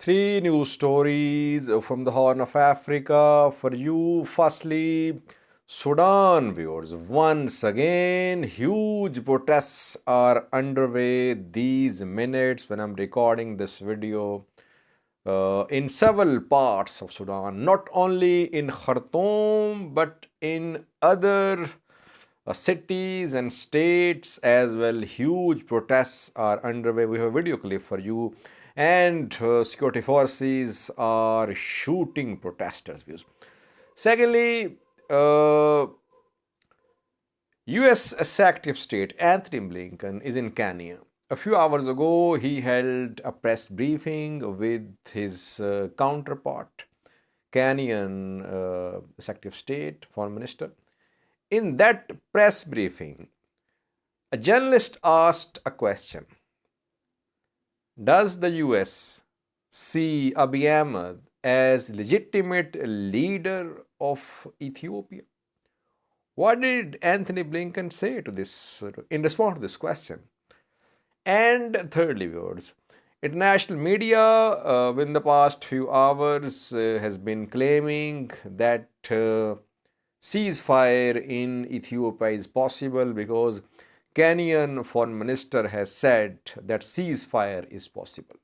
Three news stories from the Horn of Africa for you. Firstly, Sudan viewers. Once again, huge protests are underway these minutes when I'm recording this video in several parts of Sudan, not only in Khartoum but in other cities and states as well. Huge protests are underway. We have a video clip for you, and security forces are shooting protesters. Views. Secondly, US Secretary of State Antony Blinken is in Kenya. A few hours ago, he held a press briefing with his counterpart, Kenyan Secretary of State, Foreign Minister. In that press briefing, a journalist asked a question. Does the US see Abiy Ahmad as legitimate leader of Ethiopia? What did Antony Blinken say to this in response to this question? And thirdly, viewers, international media in the past few hours has been claiming that ceasefire in Ethiopia is possible because Kenyan foreign minister has said that ceasefire is possible.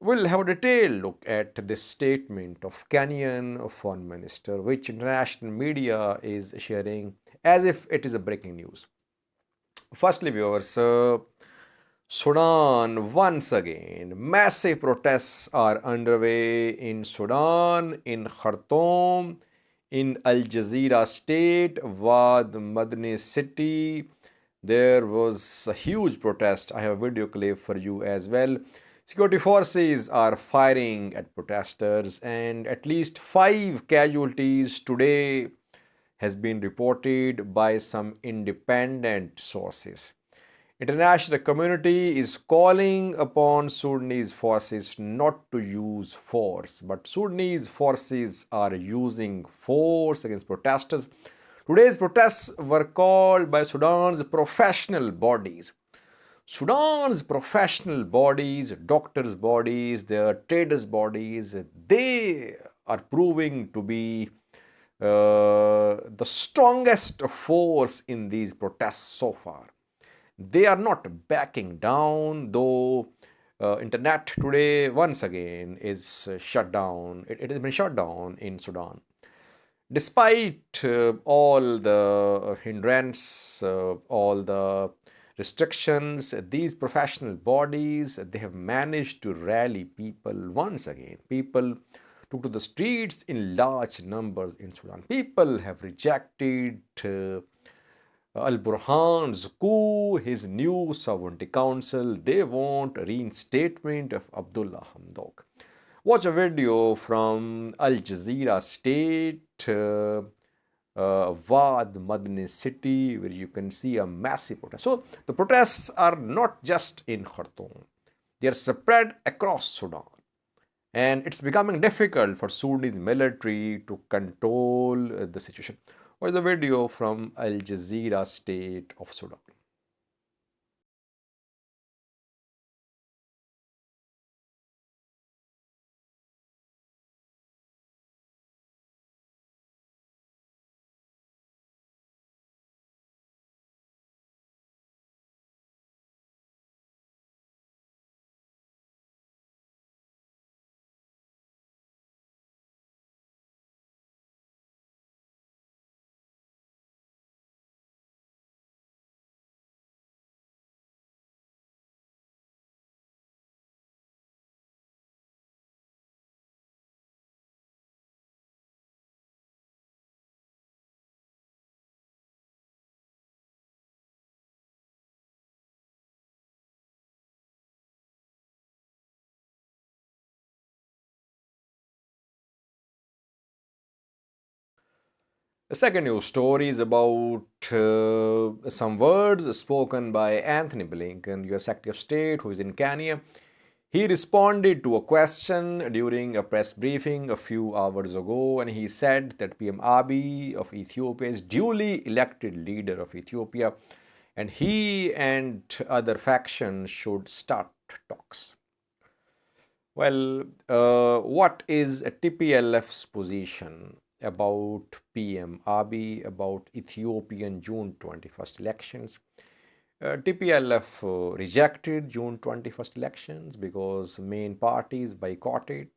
We'll have a detailed look at this statement of Kenyan foreign minister, which international media is sharing as if it is a breaking news. Firstly, viewers, Sudan, once again, massive protests are underway in Sudan, in Khartoum, in Al Jazeera state, Wad Madani city. There was a huge protest. I have a video clip for you as well. Security forces are firing at protesters, and at least 5 casualties today has been reported by some independent sources. International community is calling upon Sudanese forces not to use force, but Sudanese forces are using force against protesters. Today's protests were called by Sudan's professional bodies. Sudan's professional bodies, doctors' bodies, their traders' bodies, they are proving to be the strongest force in these protests so far. They are not backing down, though internet today once again is shut down. It has been shut down in Sudan. Despite all the hindrance, all the restrictions, these professional bodies, they have managed to rally people once again. People took to the streets in large numbers in Sudan. People have rejected Al-Burhan's coup, his new sovereignty council. They want a reinstatement of Abdullah Hamdok. Watch a video from Al Jazeera state, Wad Madani city, where you can see a massive protest. So the protests are not just in Khartoum. They are spread across Sudan. And it's becoming difficult for Sudanese military to control the situation. Watch the video from Al Jazeera state of Sudan. The second news story is about some words spoken by Antony Blinken, US Secretary of State, who is in Kenya. He responded to a question during a press briefing a few hours ago, and he said that PM Abiy of Ethiopia is duly elected leader of Ethiopia, and he and other factions should start talks. What is TPLF's position about PM Abiy, about Ethiopian June 21st elections? TPLF rejected June 21st elections because main parties boycotted.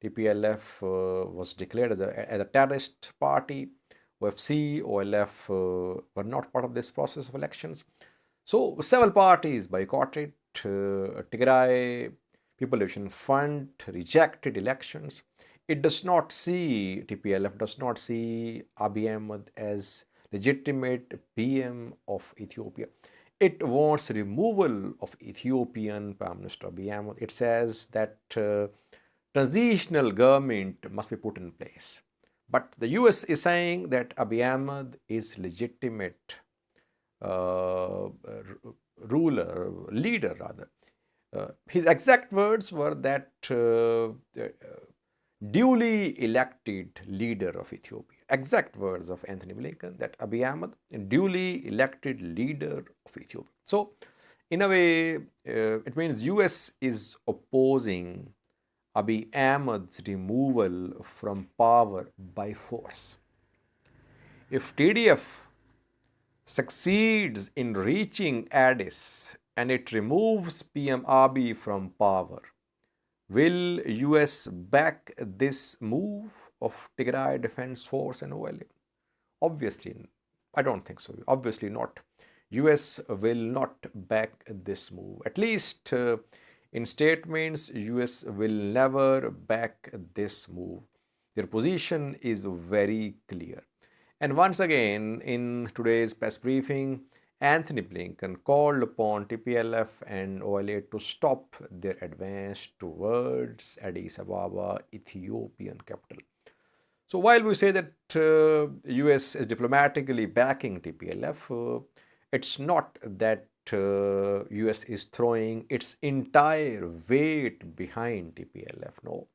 TPLF was declared as a terrorist party. OFC, OLF were not part of this process of elections. So several parties boycotted. Tigray People Liberation Fund rejected elections. It does not see, TPLF does not see Abiy Ahmad as legitimate PM of Ethiopia. It wants removal of Ethiopian Prime Minister Abiy Ahmad. It says that transitional government must be put in place. But the US is saying that Abiy Ahmad is legitimate leader rather. His exact words were that duly elected leader of Ethiopia. Exact words of Antony Blinken, that Abiy Ahmad, duly elected leader of Ethiopia. So, in a way, it means US is opposing Abiy Ahmad's removal from power by force. If TDF succeeds in reaching Addis and it removes PM Abiy from power, will US back this move of Tigray Defense Force and OLA? Obviously, I don't think so. Obviously not. US will not back this move. At least in statements, US will never back this move. Their position is very clear. And once again, in today's press briefing, Antony Blinken called upon TPLF and OLA to stop their advance towards Addis Ababa, Ethiopian capital. So while we say that US is diplomatically backing TPLF, it's not that US is throwing its entire weight behind TPLF. No.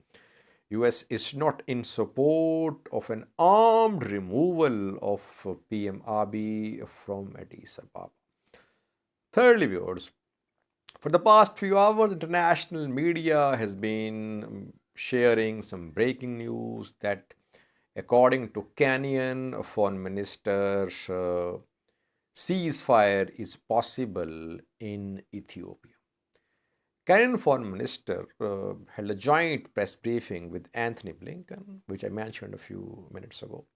US is not in support of an armed removal of PM Abiy from Addis Ababa. Thirdly, viewers, for the past few hours, international media has been sharing some breaking news that, according to Kenyan foreign minister, ceasefire is possible in Ethiopia. Kenyan Foreign Minister held a joint press briefing with Antony Blinken, which I mentioned a few minutes ago.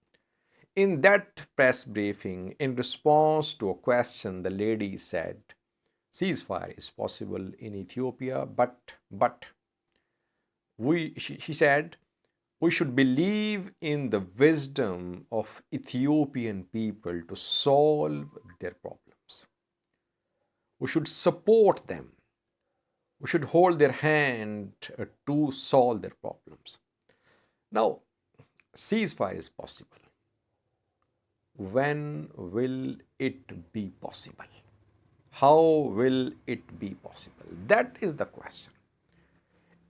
In that press briefing, in response to a question, the lady said, ceasefire is possible in Ethiopia, but she said, we should believe in the wisdom of Ethiopian people to solve their problems. We should support them. We should hold their hand to solve their problems. Now, ceasefire is possible. When will it be possible? How will it be possible? That is the question.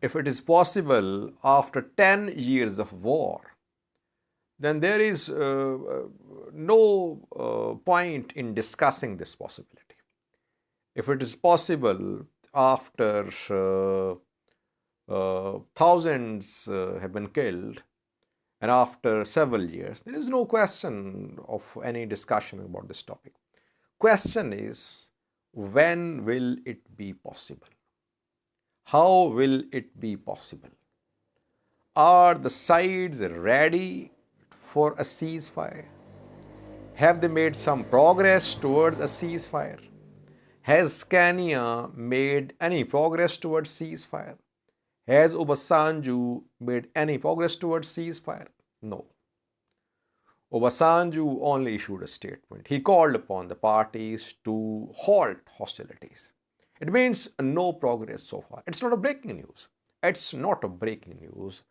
If it is possible after 10 years of war, then there is no point in discussing this possibility. If it is possible after thousands have been killed and after several years, there is no question of any discussion about this topic. Question is, when will it be possible? How will it be possible? Are the sides ready for a ceasefire? Have they made some progress towards a ceasefire? Has Kenya made any progress towards ceasefire? Has Obasanjo made any progress towards ceasefire? No. Obasanjo only issued a statement. He called upon the parties to halt hostilities. It means no progress so far. It's not a breaking news. It's not a breaking news.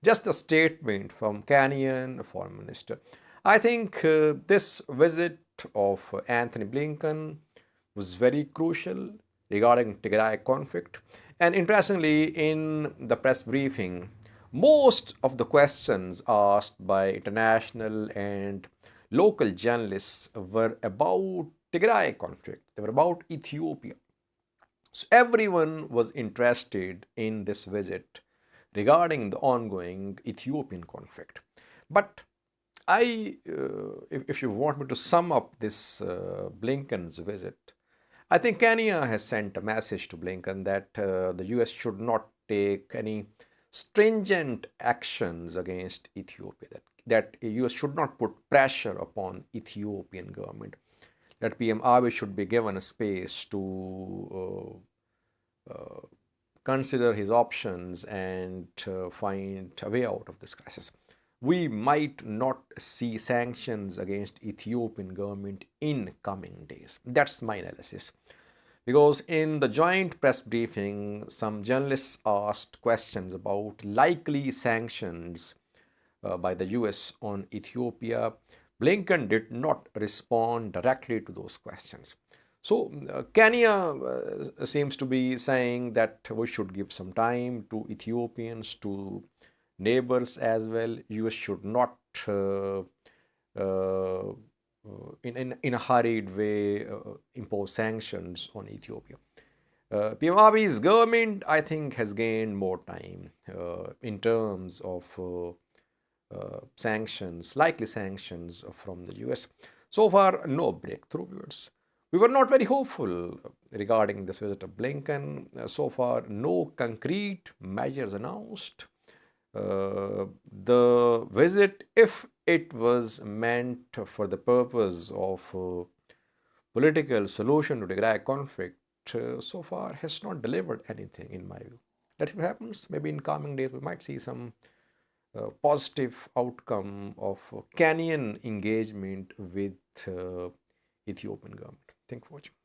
Just a statement from Kenyan Foreign Minister. I think this visit of Antony Blinken was very crucial regarding Tigray conflict. And interestingly, in the press briefing, most of the questions asked by international and local journalists were about Tigray conflict. They were about Ethiopia. So everyone was interested in this visit regarding the ongoing Ethiopian conflict. But if you want me to sum up this Blinken's visit, I think Kenya has sent a message to Blinken that the US should not take any stringent actions against Ethiopia, that US should not put pressure upon Ethiopian government, that PM Abiy should be given a space to consider his options and find a way out of this crisis. We might not see sanctions against Ethiopian government in coming days. That's my analysis. Because in the joint press briefing, some journalists asked questions about likely sanctions by the US on Ethiopia. Blinken did not respond directly to those questions. So, Kenya seems to be saying that we should give some time to Ethiopians, to neighbors as well. US should not, uh, in a hurried way, impose sanctions on Ethiopia. PM Abiy's government, I think, has gained more time in terms of sanctions, likely sanctions from the US. So far, no breakthrough viewers. We were not very hopeful regarding this visit of Blinken. So far, no concrete measures announced. The visit, if it was meant for the purpose of political solution to the Tigray conflict, so far has not delivered anything in my view. Let's see what happens. Maybe in coming days we might see some positive outcome of Kenyan engagement with Ethiopian government. Thank you for watching.